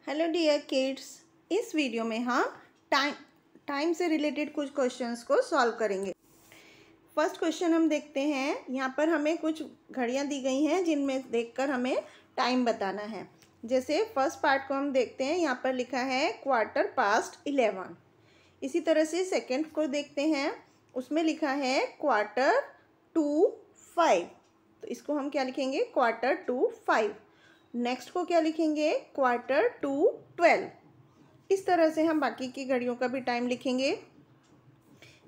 Hello dear kids, इस video में हम टाइम से रिलेटेड कुछ क्वेश्चंस को सॉल्व करेंगे। फर्स्ट क्वेश्चन हम देखते हैं। यहाँ पर हमें कुछ घड़ियाँ दी गई हैं जिनमें देखकर हमें टाइम बताना है। जैसे फर्स्ट पार्ट को हम देखते हैं, यहाँ पर लिखा है 11:15। इसी तरह से सेकेंड को देखते हैं, उसमें लिखा है 4:45। तो इसको हम क्या लिखेंगे? 4:45। नेक्स्ट को क्या लिखेंगे? 11:45। इस तरह से हम बाकी की घड़ियों का भी टाइम लिखेंगे।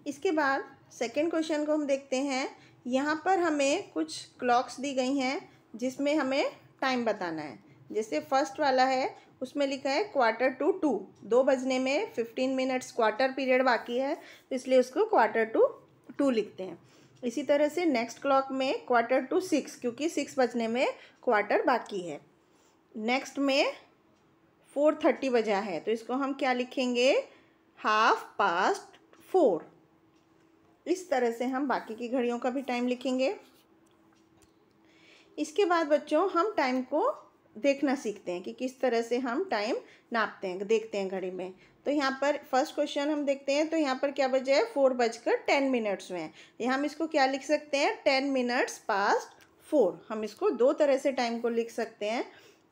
इसके बाद सेकंड क्वेश्चन को हम देखते हैं। यहाँ पर हमें कुछ क्लॉक्स दी गई हैं जिसमें हमें टाइम बताना है। जैसे फर्स्ट वाला है, उसमें लिखा है 1:45। 2 बजने में 15 मिनट्स क्वार्टर पीरियड बाकी है, तो इसलिए उसको 1:45 लिखते हैं। इसी तरह से नेक्स्ट क्लॉक में 5:45, क्योंकि 6 बजने में क्वार्टर बाकी है। नेक्स्ट में 4:30 बजा है, तो इसको हम क्या लिखेंगे? 4:30। इस तरह से हम बाकी की घड़ियों का भी टाइम लिखेंगे। इसके बाद बच्चों हम टाइम को देखना सीखते हैं कि किस तरह से हम टाइम नापते हैं, देखते हैं घड़ी में। तो यहाँ पर फर्स्ट क्वेश्चन हम देखते हैं, तो यहाँ पर क्या बजा है? 4:10 हुए हैं। यहाँ हम इसको क्या लिख सकते हैं? 10 मिनट्स पास्ट 4। हम इसको दो तरह से टाइम को लिख सकते हैं।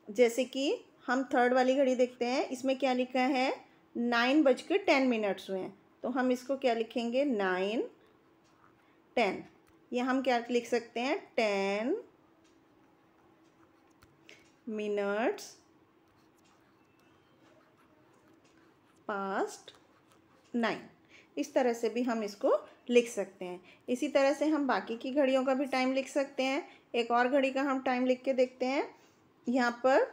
जैसे कि हम थर्ड वाली घड़ी देखते हैं, इसमें क्या लिखा है? 9:10 हुए हैं, तो हम इसको क्या लिखेंगे? 9:10। या हम क्या लिख सकते हैं? 10 मिनट्स पास्ट 9। इस तरह से भी हम इसको लिख सकते हैं। इसी तरह से हम बाकी की घड़ियों का भी टाइम लिख सकते हैं। एक और घड़ी का हम टाइम लिख के देखते हैं। यहाँ पर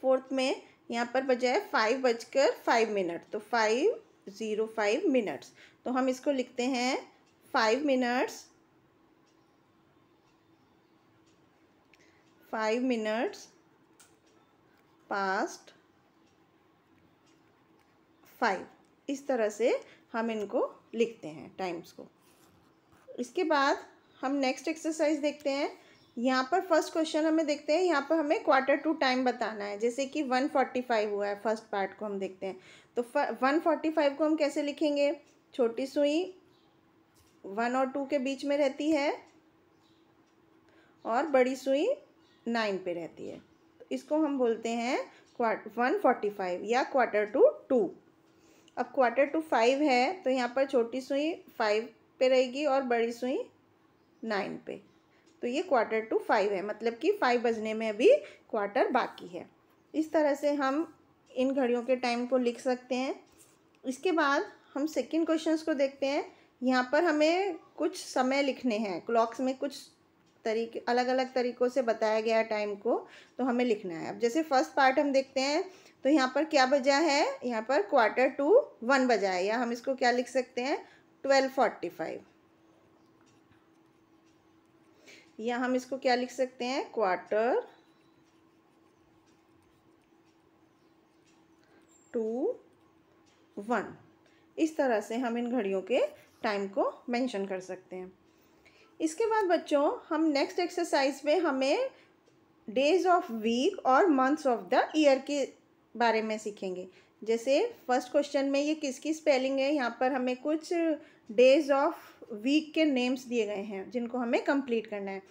फोर्थ में यहाँ पर बजा है 5:05, तो 5:05 मिनट्स। तो हम इसको लिखते हैं 5 मिनट्स पास्ट 5। इस तरह से हम इनको लिखते हैं टाइम्स को। इसके बाद हम नेक्स्ट एक्सरसाइज देखते हैं। यहाँ पर फर्स्ट क्वेश्चन हमें देखते हैं, यहाँ पर हमें 1/4 टाइम बताना है। जैसे कि 1:45 हुआ है, फर्स्ट पार्ट को हम देखते हैं। तो 1:45 को हम कैसे लिखेंगे? छोटी सुई 1 और 2 के बीच में रहती है और बड़ी सुई 9 पे रहती है, तो इसको हम बोलते हैं 1:45 या 1/4. अब 1/4 है, तो यहाँ पर छोटी सुई 5 पे रहेगी और बड़ी सुई 9 पे, तो ये 1/4 है। मतलब कि 5 बजने में अभी क्वार्टर बाकी है। इस तरह से हम इन घड़ियों के टाइम को लिख सकते हैं। इसके बाद हम सेकंड क्वेश्चंस को देखते हैं। यहाँ पर हमें कुछ समय लिखने हैं। क्लॉक्स में कुछ तरीके, अलग अलग तरीक़ों से बताया गया टाइम को, तो हमें लिखना है। अब जैसे फर्स्ट पार्ट हम देखते हैं, तो यहाँ पर क्या बजा है? यहाँ पर 1:45 बजा है, या हम इसको क्या लिख सकते हैं? 12:45। या हम इसको क्या लिख सकते हैं? 1:45। इस तरह से हम इन घड़ियों के टाइम को मेंशन कर सकते हैं। इसके बाद बच्चों हम नेक्स्ट एक्सरसाइज में हमें डेज ऑफ वीक और मंथ्स ऑफ द ईयर के बारे में सीखेंगे। जैसे फर्स्ट क्वेश्चन में ये किसकी स्पेलिंग है, यहाँ पर हमें कुछ डेज ऑफ वीक के नेम्स दिए गए हैं जिनको हमें कंप्लीट करना है।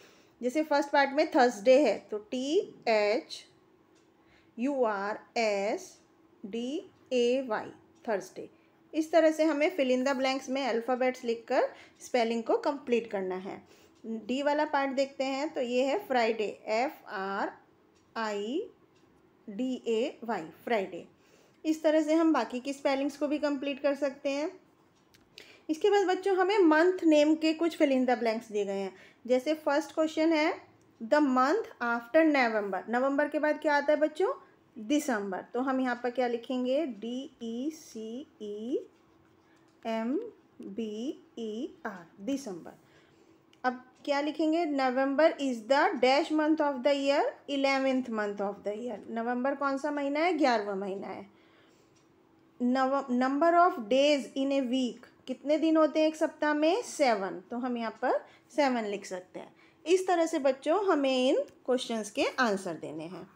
जैसे फर्स्ट पार्ट में थर्सडे है, तो THURSDAY, थर्सडे। इस तरह से हमें फिल इन द ब्लैंक्स में अल्फ़ाबेट्स लिखकर स्पेलिंग को कंप्लीट करना है। डी वाला पार्ट देखते हैं, तो ये है फ्राइडे, FRIDAY, फ्राइडे। इस तरह से हम बाकी की स्पेलिंग्स को भी कंप्लीट कर सकते हैं। इसके बाद बच्चों हमें मंथ नेम के कुछ फिल इन द ब्लैंक्स दिए गए हैं। जैसे फर्स्ट क्वेश्चन है द मंथ आफ्टर नवंबर। नवंबर के बाद क्या आता है बच्चों? दिसंबर। तो हम यहाँ पर क्या लिखेंगे? DECEMBER, दिसंबर। अब क्या लिखेंगे? November is the dash month of the year, 11th month of the year. नवंबर कौन सा महीना है? 11वां महीना है। Number of days in a week, कितने दिन होते हैं एक सप्ताह में? 7। तो हम यहाँ पर 7 लिख सकते हैं। इस तरह से बच्चों हमें इन क्वेश्चंस के आंसर देने हैं।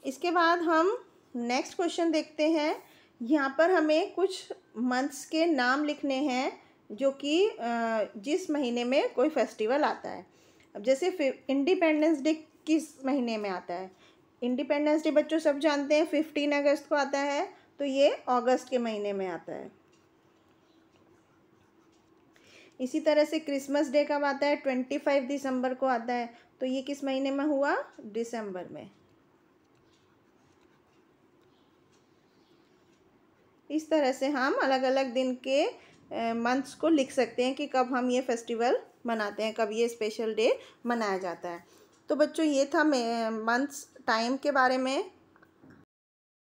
इसके बाद हम नेक्स्ट क्वेश्चन देखते हैं। यहाँ पर हमें कुछ मंथ्स के नाम लिखने हैं जो कि जिस महीने में कोई फेस्टिवल आता है। अब जैसे इंडिपेंडेंस डे किस महीने में आता है? इंडिपेंडेंस डे बच्चों सब जानते हैं 15 अगस्त को आता है, तो ये अगस्त के महीने में आता है। इसी तरह से क्रिसमस डे कब आता है? 25 दिसंबर को आता है, तो ये किस महीने में हुआ? दिसंबर में। इस तरह से हम अलग अलग दिन के मंथ्स को लिख सकते हैं कि कब हम ये फेस्टिवल मनाते हैं, कब ये स्पेशल डे मनाया जाता है। तो बच्चों ये था मंथ्स टाइम के बारे में।